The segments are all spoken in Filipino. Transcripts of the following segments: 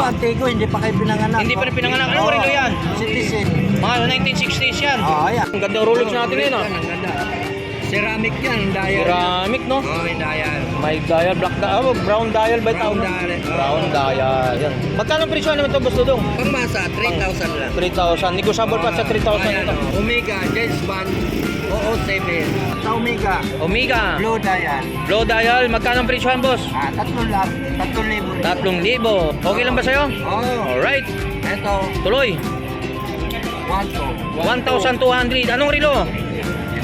Antigo, hindi pa kayo pinanganak. Hindi pa rin pinanganak. Anong relo yan? Citizen. Mga 1960s yan. Ayan. Ang ganda ng Rolex natin ngayon, ah. Ang ganda. Ceramic yan, dial. Ceramic, no? May dial. May dial, black dial, brown dial ba Brown tawag? dial. Brown dial. Yan. Magkano ang presyo naman ito, Boss Dudong? Pangmasa, 3,000 lang. 3,000. Negotiable pa sa 3,000 Ayan, ito. Omega, James Bond, 007. Sa Omega, Omega. Blue dial. Blow dial. Magkano ang presyo, Boss? 3,000. 3,000. Okay lang ba sa'yo? Oh, Alright. eto, Tuloy. 1,200. Anong relo?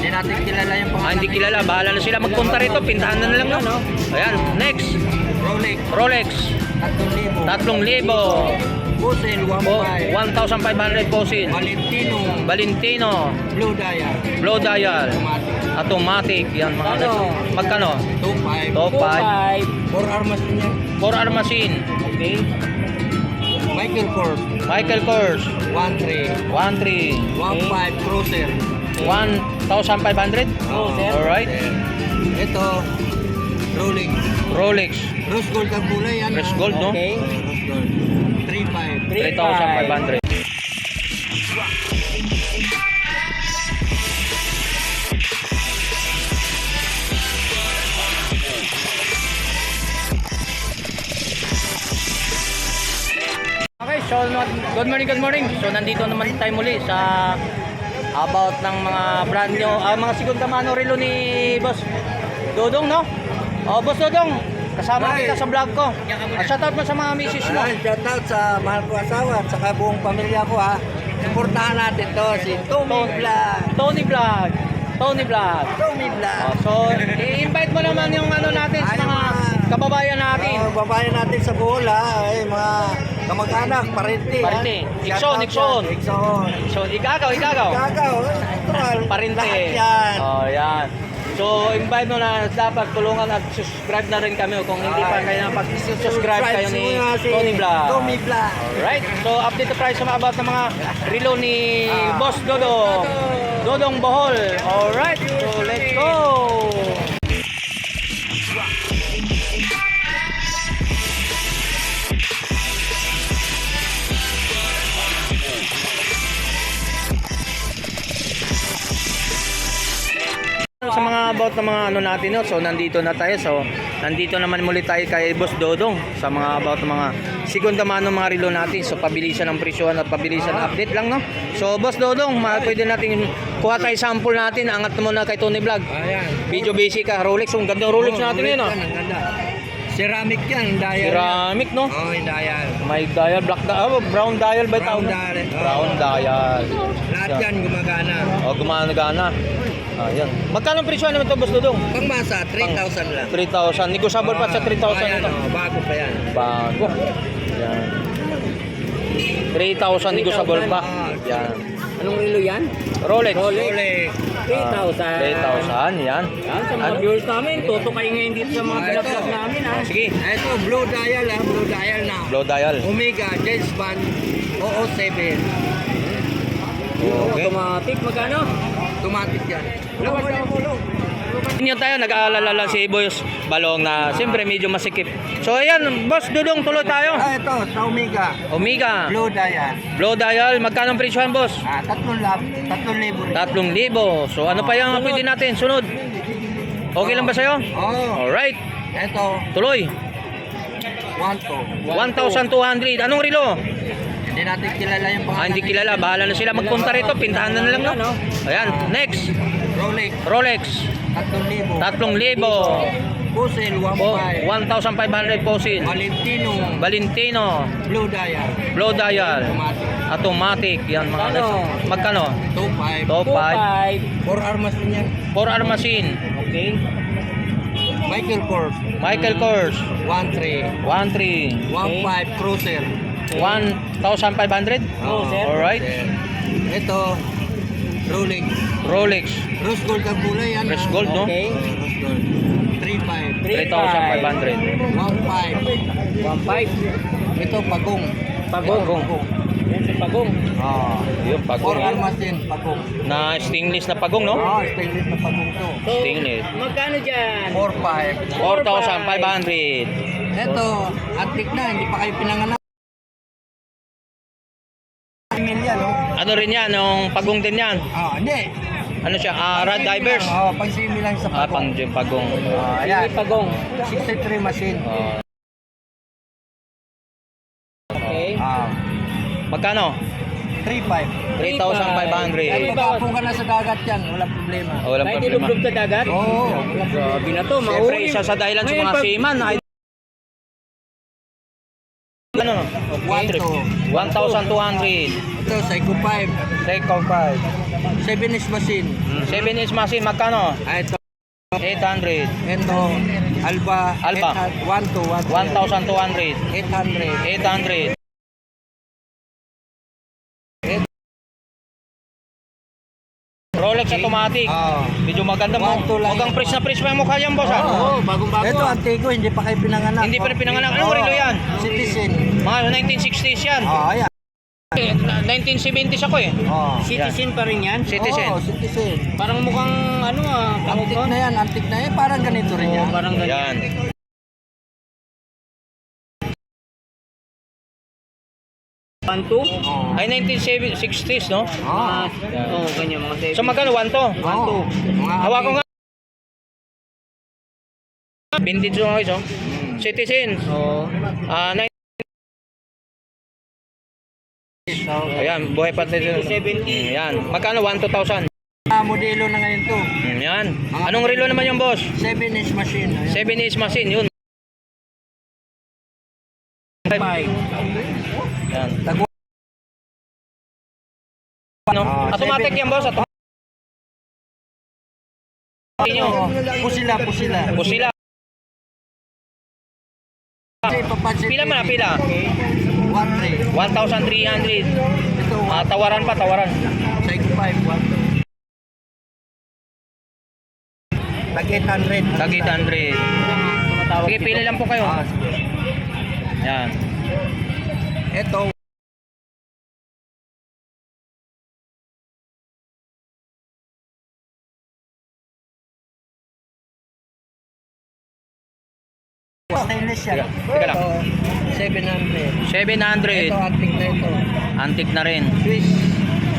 Hindi natin kilala yung pangalan. Hindi kilala. Bahala na sila magpunta rito. Pintahan na lang, no? Ayan. Next. Rolex, Rolex. 3,000. 3,000. Busil, 1,500. 1,500 posin. Valentino, Valentino. Blue dial. Blow dial. Automatic. Automatic. Yan mga magkano? 2,500. Top 5. 4 armas niya. 4 armasin. Okay. Michael Kors, Michael Kors. 1,300. 1,300. 1,500 Cruiser. 1,500. Alright. Ito, Rolex. Rolex. Rose gold ang kulay yan. Rose gold, no? Okay. Rose gold. 3,500. 3,500. Okay, so good morning. So nandito naman tayo muli sa about ng mga brand new, mga segunda mano relo ni Boss Dodong, no? Boss Dodong, kasama kita sa vlog ko. Shoutout mo sa mga misis mo. Shoutout sa mahal ko asawa at saka buong pamilya ko ha. Suportahan natin to si Tommy Vlog. Tony Vlog. Tommy Vlog. So, i-invite mo naman yung ano natin sa mga kababayan natin. Babayan natin sa Bohol ha. Ay, mga kamag-anak, parente. Parente. Ikson. So, igagaw. Gagaw. Natural. Parente. Lahat yan. Oh, yan. So, invite mo na dapat tulungan at subscribe na rin kami kung hindi pa kayo nakapag-subscribe kayo ni Tony Vlog. Tommy Vlog. Alright, so update the price sa about ng mga relo ni Boss Dodong. Dodong Bohol. Alright, so let's go! Sa mga about ng mga ano natin, no? So nandito na tayo. So nandito naman muli tayo kay Boss Dodong sa mga about ng mga segunda mano mga relo natin. So pabilisan ng presyohan at pabilisan update lang, no? So Boss Dodong, pwede natin kuha tayo sample natin. Angat mo na kay Tony Vlog. Ayan. Video basic ka, Rolex. Ang ganda ng Rolex natin ngayon, ah. Ang ganda. Ceramic yan, dial. Ceramic, no? Yung dial. May dial, black dial, brown dial ba Brown tawag? dial. Brown dial. Lahat yan gumagana. Gumana-gana. Ayan. Magkano ang presyo naman ito, Boss Dodong? Pangmasa, 3,000 lang. 3,000. Negotiable pa sa 3,000 ito. Bago pa yan. Bago. Yan. 3,000 negotiable pa. Yan. Anong relo yan? Rolex. Rolex. 3,000. 3,000. Yan. Yan, sa mga viewers namin, tutukay ngayon dito sa mga pinag-vlog namin ha. Sige. Ito, blue dial ha. Blue dial na. Blow dial. Omega, James Bond, 007. Okay. Automatic, magkano? Automatic yan. Inyo tayo, nag-aalala lang si Boss Balong na siyempre medyo masikip. So ayan, Boss Dodong, tuloy tayo. Ito, sa Omega. Omega. Blue dial. Blow dial. Magkano ang presyohan, Boss? 3,000. 3,000. So ano pa yung pwede natin? Sunod. Okay lang ba sa'yo? Oh. Alright. Ito, Tuloy. 1,200. Anong relo? Hindi natin kilala yung pangalan. Hindi kilala. Bahala na sila magpunta rito. Pintahan na lang, no? Ayan. Next. Rolex, Rolex. 3,000. 3,000. Busil, 1,500 posin. Valentino, Valentino. blue dial. Blow dial. Automatic. Automatic. Yan mga Ano? Magkano? 2,500. Top 5. 4 armas din yan. 4 armasin. Okay. Michael Kors, Michael Kors. 1,300. 1,300. 1,500 Cruiser. 1,500. Cruiser. Alright. Ito, Rolex. Rolex. Rose gold ang kulay yan. Rose gold, no? Okay. Rose gold. 3,500. 3,500. 1,500. 1,500. Ito, Pagong. Pagong. Yan si Pagong. Yung 4 pagong. armas din, Pagong. Na stainless na pagong, no? Stainless na Pagong to. So, Stainless. magkano dyan? 4,500. 4,500. Ito, antik na, hindi pa kayo pinanganak. Ano rin yan, yung pagong din yan. Hindi. Ano siya, rod divers. Pang simi lang sa Pang pagong. Ayan. Pagong. 63 machine. Okay. Magkano? 3.5. 3,500. Ay, magkapong ka na sa dagat yan, walang problema. Walang Kahit problema. ilublob sa dagat? Oo. Grabe na to, Siyempre, mauri. isa sa dahilan sa Ngayon, mga pag- seaman ay ano? Okay. 1,200. Ito, Psycho 5. Seiko 5. 7 is machine. 7 inch machine, magkano? Ito, 800. ito, Alba. Alba. 1,200. 800. 800. Rolex automatic. Medyo maganda mo. 1,200 lang. Huwag press na press pa yung mukha yan, boss. Oo, bagong-bago. Ito, Antigo, hindi pa kayo pinanganak. Hindi pa rin pinanganak. Anong relo yan? Citizen. Mga 1960s yan. Ayan. 1970s ako eh. Citizen pa rin yan? Citizen. Citizen. Parang mukhang ano Antik na yan, antik na yan. Parang ganito rin yan. Parang ganyan. Yan. Panto? Ay 1960s, no? Oo, ganyan mga So magkano? 1 to? Hawa ko nga. Vintage mo guys, oh. Citizen. Oo. Ayan, buhay pa tayo. 70. Ayan. Magkano? 1 to 1,000. Modelo na ngayon to. Yan. Anong relo naman yung boss? 7 inch machine. 7 inch machine, yun. Yan. Ano? Automatic yan boss. Pusila. Pusila. Pila man na, pila? 1.3. 1,300. Ito, Tawaran pa, tawaran. Psycho 5, 1. Tag 800. Tag 800. Sige, pili lang po kayo. Yan. Ito. Stainless yan. Teka lang. Ito, 700. 700. Ito, antique na ito. Antique na rin.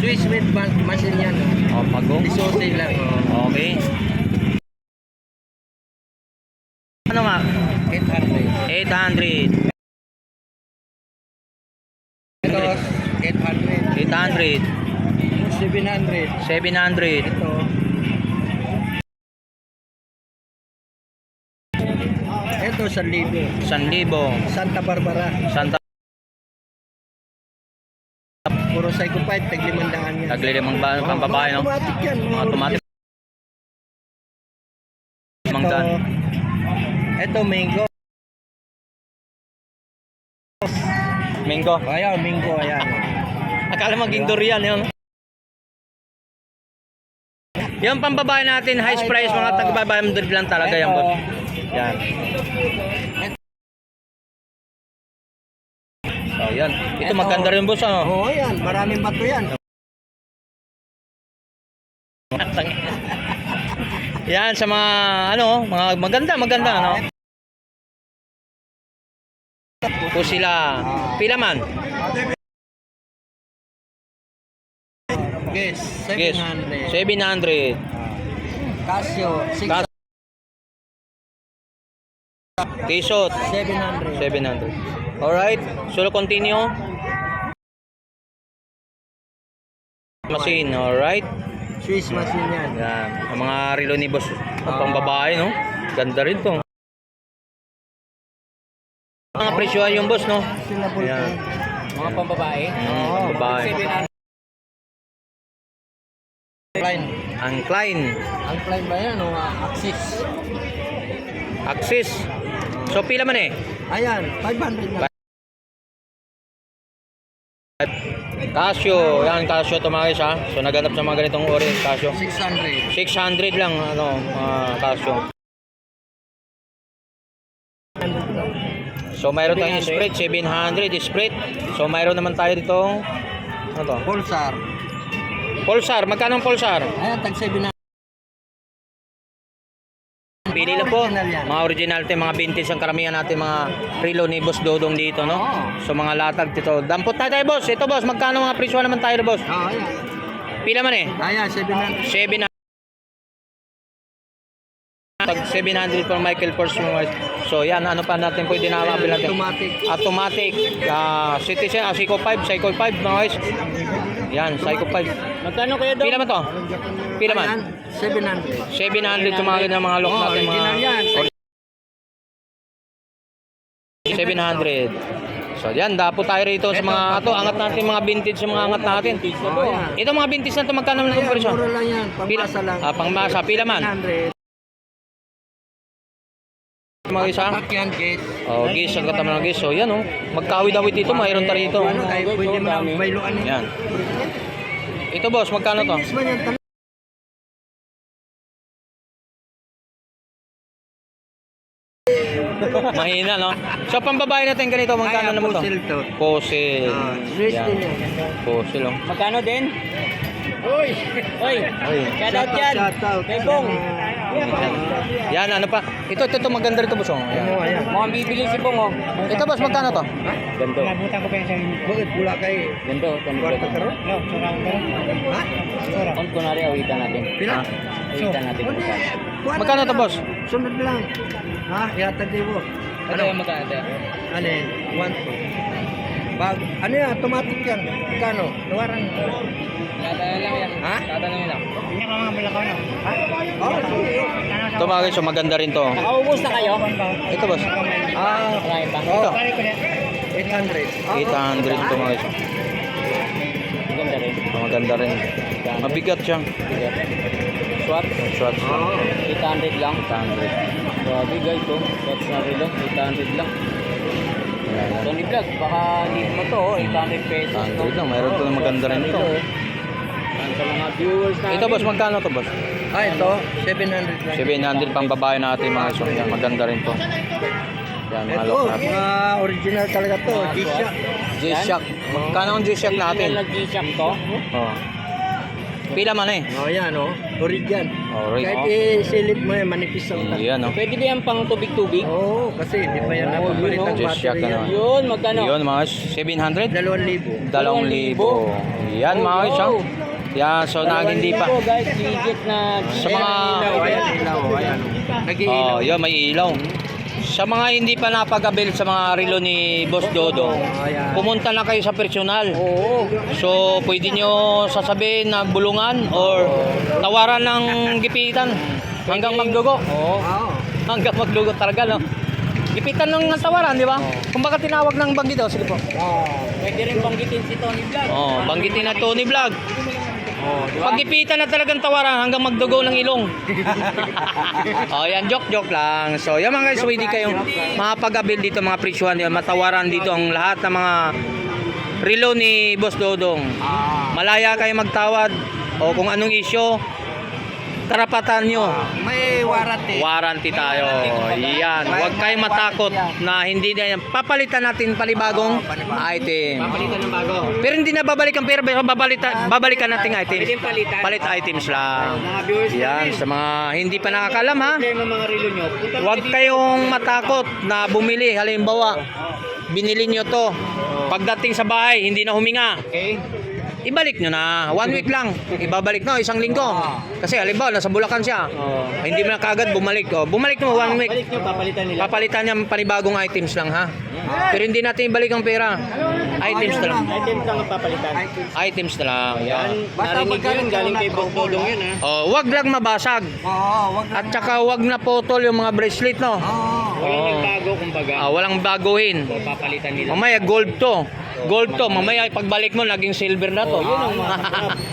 Swiss made machine yan. Oh, pagong. Isote lang. Okay. Ano nga? 800. 800. Ito, 800. 800. 700. 700. Ito. Ito, 1,000. 1,000. Santa Barbara. Santa. Puro Psycho 5, tag 500 yan. Taglilimang pambabae, no? Automatic yan. Mga automatic. Manggan. Ito, mango. Mingo. Ayan, mango, ayan. Akala maging durian yun. Yung pambabae natin, highest price, mga tagbabayang lang talaga yan, boss. Yan. So, yan. Ito maganda rin, boss, ano? Oo, yan. Maraming bato yan. Yan, sa mga, ano, mga maganda, ano? Po sila. Pila man? Yes, Yes. 700. 700. Casio, 600. T-shirt. 700. 700. Alright. So, continue. Machine. Alright. Swiss machine yan. Yan. Ang mga relo ni boss. Ang pang babae, no? Ganda rin to. Mga presyohan yung boss, no? Sila po Yan. Mga pambabae? Pang babae. 700. Klein. Ang Klein. Ang Klein ba yan? O Axis? Axis. So, pila man eh? Ayan, 500 na. Casio. Yan, Casio to mga guys, ha? So, naganap sa mga ganitong ori. Casio. 600. 600 lang, ano, Casio. So, mayroon tayong spread. 700 spread. So, mayroon naman tayo dito. Ano to? Pulsar. Pulsar. Magkano ang Pulsar? Ayan, tag 700. Pili Dito po, Original yan. mga original ito, mga vintage ang karamihan natin mga relo ni Boss Dodong dito, no? Oo. So mga latag dito. Dampot na tayo, boss. Ito, boss, magkano mga presyo naman tayo, boss? Oo, yan. Pila man eh? Ayan, 700. 700. Tag 700 for Michael Kors. So yan, ano pa natin pwede na mapil natin? Automatic. Automatic. Citizen, Seiko 5, Seiko 5 mga guys. Yan, Seiko 5. Magkano kaya daw? Pila man to? Pila man? Ayan, 700. 700 tumagin ng mga lock Oo, natin mga original yan. 700. So yan, dapo tayo rito sa mga angat natin mga vintage sa mga angat natin. Oo, yan. Ito mga vintage na to magkano na itong Ayan, presyo? mura lang yan. Pila? Pamasa lang. Pangmasa, pila man? 700. Mga isa? Takyan, guys. Oh, gis, ang katama ng gis. So yan oh, magkawid-awid dito, mayroon tayo rito. Ano, kahit pwede mo lang bayluan eh. Yan. Ito boss, magkano to? Yes, man yan. Mahina, no? So, pambabae natin ganito, magkano Ayan, naman to? fossil to. Fossil. Swiss Yan. din yan. Fossil, oh. Magkano din? Uy! Uy! Ay. Shout out yan! Shoutout. Kay Bong! Yan, ano pa? Ito, maganda rito, boss, oh. Yan. Oo, ayan. Mukhang bibili si Bong, oh. Ito, boss, magkano to? Ganto. Bakit pula kay Ganto. kwarta ka ron? Ha? Kung kunwari, awitan natin. Pila? Awitan natin. Hindi, kuha Magkano na to, lang. boss? Sunod lang. Ha? Yatag din mo. Ano yung magkano tayo? Ano yun? 1, 2. Ano yan? Automatic yan. Magkano? Nawaran. Tatanong lang yan. Ha? Tatanong lang. Ha? Oo, sige. Ito, mga guys, so maganda rin to. Nakaubos na kayo? Ito, boss. Ah, Marami pa. Ito. 800. 800 ito, mga guys. Maganda rin. Maganda rin. Mabigat siya. Swat. Swatch lang. Oo. 800 lang. 800. Grabe guys, oh. Swatch na rin lang. 800 lang. Tony Vlog, baka hindi mo to, oh. 800 pesos. 800 lang, mayroon to na maganda rin to. Sa mga viewers natin. Ito, boss, magkano to, boss? Ah, ito, 700 lang. 700 pang babae natin, mga guys. So, yan, maganda rin to. Yan, mga Ito, lock natin. original talaga to. G-Shock. G-Shock. Magkano ang G-Shock natin? Original na G-Shock to. Oh. Pila man eh. Oh, yan, oh. Original. Alright. Kahit isilip mo yan, manipis ang tag. Yan, oh. Pwede ba yan pang tubig-tubig? Oo, kasi di pa yan Oo, napapalit yun, ang oh. G-Shock, battery ano. yan. Yun, magkano? Yun, mga guys. 700? 2,000. 2,000. Yan, mga guys, oh. Yan, so hindi pa. Ito guys, legit na Sa mga... Ilaw, ayan, ilaw, ayan. Nag-iilaw. Oh, yun, may ilaw. Sa mga hindi pa napag-avail sa mga relo ni Boss Dodo, Ayan. pumunta na kayo sa personal. Oo. So, pwede nyo sasabihin na bulungan or tawaran ng gipitan hanggang magdugo. Oo. Oo. Hanggang magdugo talaga, no? Gipitan ng tawaran, di ba? Kung baka tinawag ng banggit, oh, sige po. Pwede rin banggitin si Tony Vlog. Oh, banggitin na Tony Vlog. Oh, di ba? Pag gipitan na talagang tawaran hanggang magdugo ng ilong. Oh, yan, joke lang. So, yan mga guys, pwede kayong makapag-avail dito, mga presyuhan, yun, matawaran dito ang lahat ng mga relo ni Boss Dodong. Malaya kayo magtawad o kung anong issue, karapatan nyo. May warranty. Warranty tayo. Yan. Huwag kayong matakot na hindi na yan. Papalitan natin palibagong item. Palitan ng bago. Pero hindi na babalikan pera, babalikan nating items. Pwedeng palitan. Palit items lang. Mga viewers Yan, natin. sa mga hindi pa nakakalam ha. Problema mga relo nyo. Punta Huwag kayong matakot na bumili. Halimbawa, binili nyo to. Pagdating sa bahay, hindi na huminga. Okay. Ibalik nyo na. 1 week lang. Ibabalik na, 1 linggo. Kasi halimbawa, nasa Bulacan siya. Hindi mo na kagad bumalik. Bumalik mo 1 week. Balik nyo, papalitan nila. Papalitan niya panibagong items lang ha. Pero hindi natin ibalik ang pera. Items na lang. Items lang ang papalitan. Items na lang. Yan. Narinig yun, galing kay Boss Dodong yun ha. Oh, wag lang mabasag. Oo, wag na. At saka wag na potol yung mga bracelet no. Oo. Walang nagbago kumbaga. Walang baguhin. So, papalitan nila. Mamaya gold to. Gold to. Mamaya pagbalik mo naging silver na to. Yun ang mga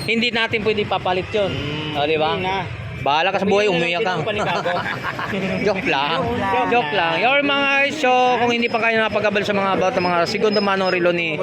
Hindi natin pwede papalit 'yon. Di ba? Hindi na. Bahala ka sa buhay, umiyak ka. Joke lang. Joke lang. Your mga guys, so kung hindi pa kayo napag-abal sa mga about mga segundo mano relo ni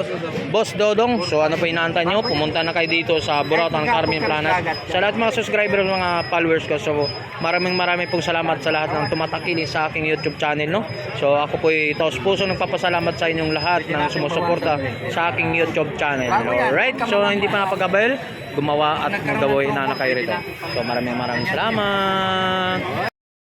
Boss Dodong, so ano pa inaantay nyo? Pumunta na kayo dito sa Burautan Carmen Planas. Sa lahat mga subscriber, mga followers ko, so maraming pong salamat sa lahat ng tumatakiling sa aking YouTube channel, no? So ako po taos puso nagpapasalamat sa inyong lahat ng sumusuporta sa aking YouTube channel. Alright? So hindi pa napag-abal, gumawa at magawa na kayo rito. So maraming salamat.